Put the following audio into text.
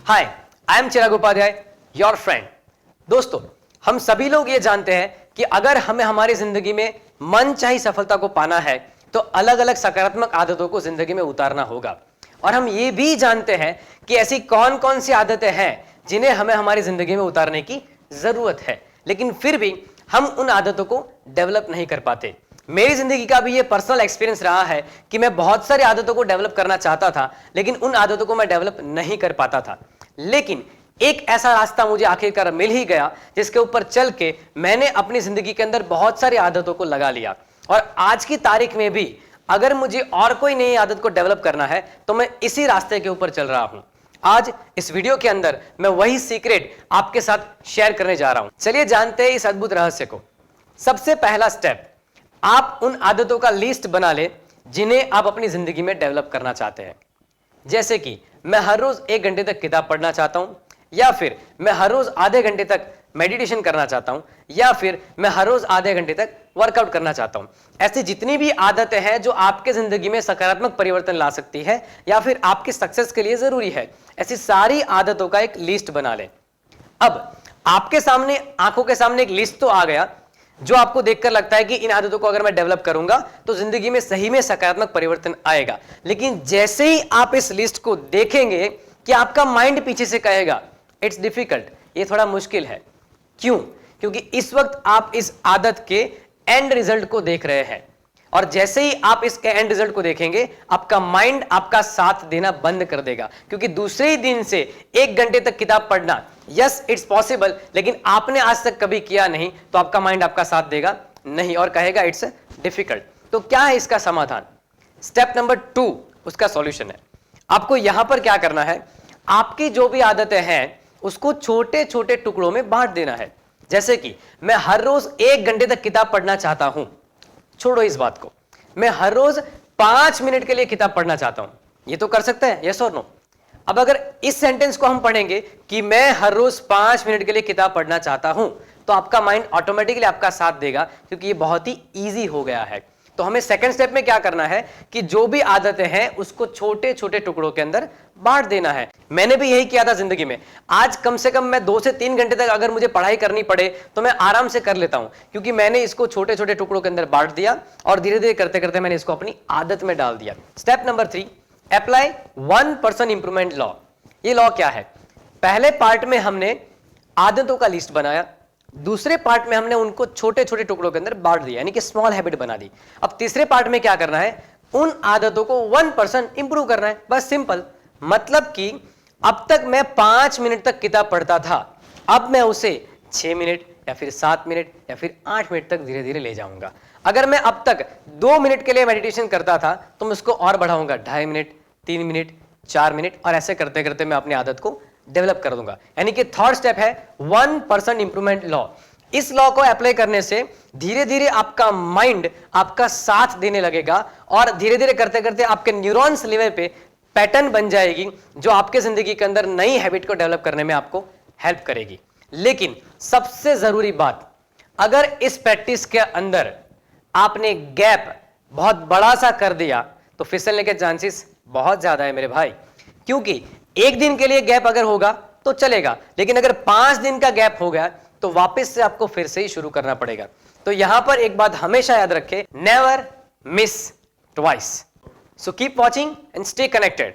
Hi, I am Chirag Upadhyay, your friend. दोस्तों, हम सभी लोग ये जानते हैं कि अगर हमें हमारी जिंदगी में मनचाही सफलता को पाना है तो अलग अलग सकारात्मक आदतों को जिंदगी में उतारना होगा। और हम ये भी जानते हैं कि ऐसी कौन कौन सी आदतें हैं जिन्हें हमें हमारी जिंदगी में उतारने की जरूरत है, लेकिन फिर भी हम उन आदतों को डेवलप नहीं कर पाते। मेरी जिंदगी का भी ये पर्सनल एक्सपीरियंस रहा है कि मैं बहुत सारी आदतों को डेवलप करना चाहता था, लेकिन उन आदतों को मैं डेवलप नहीं कर पाता था। लेकिन एक ऐसा रास्ता मुझे आखिरकार मिल ही गया जिसके ऊपर चल के मैंने अपनी जिंदगी के अंदर बहुत सारी आदतों को लगा लिया। और आज की तारीख में भी अगर मुझे और कोई नई आदत को डेवलप करना है तो मैं इसी रास्ते के ऊपर चल रहा हूं। आज इस वीडियो के अंदर मैं वही सीक्रेट आपके साथ शेयर करने जा रहा हूं। चलिए जानते हैं इस अद्भुत रहस्य को। सबसे पहला स्टेप, आप उन आदतों का लिस्ट बना ले जिन्हें आप अपनी जिंदगी में डेवलप करना चाहते हैं। जैसे कि मैं हर रोज 1 घंटे तक किताब पढ़ना चाहता हूं, या फिर मैं हर रोज आधे घंटे तक मेडिटेशन करना चाहता हूं, या फिर मैं हर रोज आधे घंटे तक वर्कआउट करना चाहता हूं। ऐसी जितनी भी आदतें हैं जो आपके जिंदगी में सकारात्मक परिवर्तन ला सकती है या फिर आपकी सक्सेस के लिए जरूरी है, ऐसी सारी आदतों का एक लिस्ट बना लें। अब आपके सामने, आंखों के सामने एक लिस्ट तो आ गया जो आपको देखकर लगता है कि इन आदतों को अगर मैं डेवलप करूंगा तो जिंदगी में सही में सकारात्मक परिवर्तन आएगा। लेकिन जैसे ही आप इस लिस्ट को देखेंगे कि आपका माइंड पीछे से कहेगा इट्स डिफिकल्ट, ये थोड़ा मुश्किल है। क्यों? क्योंकि इस वक्त आप इस आदत के एंड रिजल्ट को देख रहे हैं, और जैसे ही आप इसके एंड रिजल्ट को देखेंगे आपका माइंड आपका साथ देना बंद कर देगा। क्योंकि दूसरे ही दिन से 1 घंटे तक किताब पढ़ना, यस इट्स पॉसिबल, लेकिन आपने आज तक कभी किया नहीं, तो आपका माइंड आपका साथ देगा नहीं और कहेगा इट्स डिफिकल्ट। तो क्या है इसका समाधान? स्टेप नंबर 2 उसका सॉल्यूशन है। आपको यहां पर क्या करना है, आपकी जो भी आदतें हैं उसको छोटे छोटे टुकड़ों में बांट देना है। जैसे कि मैं हर रोज 1 घंटे तक किताब पढ़ना चाहता हूं, छोड़ो इस बात को, मैं हर रोज 5 मिनट के लिए किताब पढ़ना चाहता हूं। ये तो कर सकते हैं, यस और नो? अब अगर इस सेंटेंस को हम पढ़ेंगे कि मैं हर रोज 5 मिनट के लिए किताब पढ़ना चाहता हूं, तो आपका माइंड ऑटोमेटिकली आपका साथ देगा, क्योंकि ये बहुत ही ईजी हो गया है। तो हमें सेकंड स्टेप में क्या करना है कि जो भी आदतें हैं उसको छोटे छोटे टुकड़ों के अंदर बांट देना है। मैंने भी यही किया था जिंदगी में। आज कम से कम मैं 2 से 3 घंटे तक अगर मुझे पढ़ाई करनी पड़े तो मैं आराम से कर लेता हूं, क्योंकि मैंने इसको छोटे छोटे टुकड़ों के अंदर बांट दिया और धीरे धीरे करते करते मैंने इसको अपनी आदत में डाल दिया। Step number 3, apply 1% improvement law. ये लॉ क्या है? पहले पार्ट में हमने आदतों का लिस्ट बनाया, दूसरे पार्ट में हमने उनको छोटे छोटे टुकड़ों के अंदर बांट दिया, यानी कि स्मॉल हैबिट बना दी। अब तीसरे पार्ट में क्या करना है, उन आदतों को 1% इंप्रूव करना है, बस सिंपल। मतलब कि अब तक मैं 5 मिनट तक किताब पढ़ता था, अब मैं उसे 6 मिनट या फिर 7 मिनट या फिर 8 मिनट तक धीरे धीरे ले जाऊंगा। अगर मैं अब तक 2 मिनट के लिए मेडिटेशन करता था तो मैं उसको और बढ़ाऊंगा, 2.5 मिनट, 3 मिनट, 4 मिनट, और ऐसे करते करते मैं अपनी आदत को डेवलप कर दूंगा। यानी कि थर्ड स्टेप है 1% इंप्रूवमेंट लॉ। इस लॉ को अप्लाई करने से धीरे धीरे आपका माइंड आपका साथ देने लगेगा और धीरे धीरे करते करते आपके न्यूरॉन्स लेवल पे पैटर्न बन जाएगी जो आपके जिंदगी के अंदर नई हैबिट को डेवलप करने में आपको हेल्प करेगी। लेकिन सबसे जरूरी बात, अगर इस प्रैक्टिस के अंदर आपने गैप बहुत बड़ा सा कर दिया तो फिसलने के चांसेस बहुत ज्यादा है मेरे भाई। क्योंकि 1 दिन के लिए गैप अगर होगा तो चलेगा, लेकिन अगर 5 दिन का गैप हो गया तो वापस से आपको फिर से ही शुरू करना पड़ेगा। तो यहां पर एक बात हमेशा याद रखें, never miss twice. So keep watching and stay connected.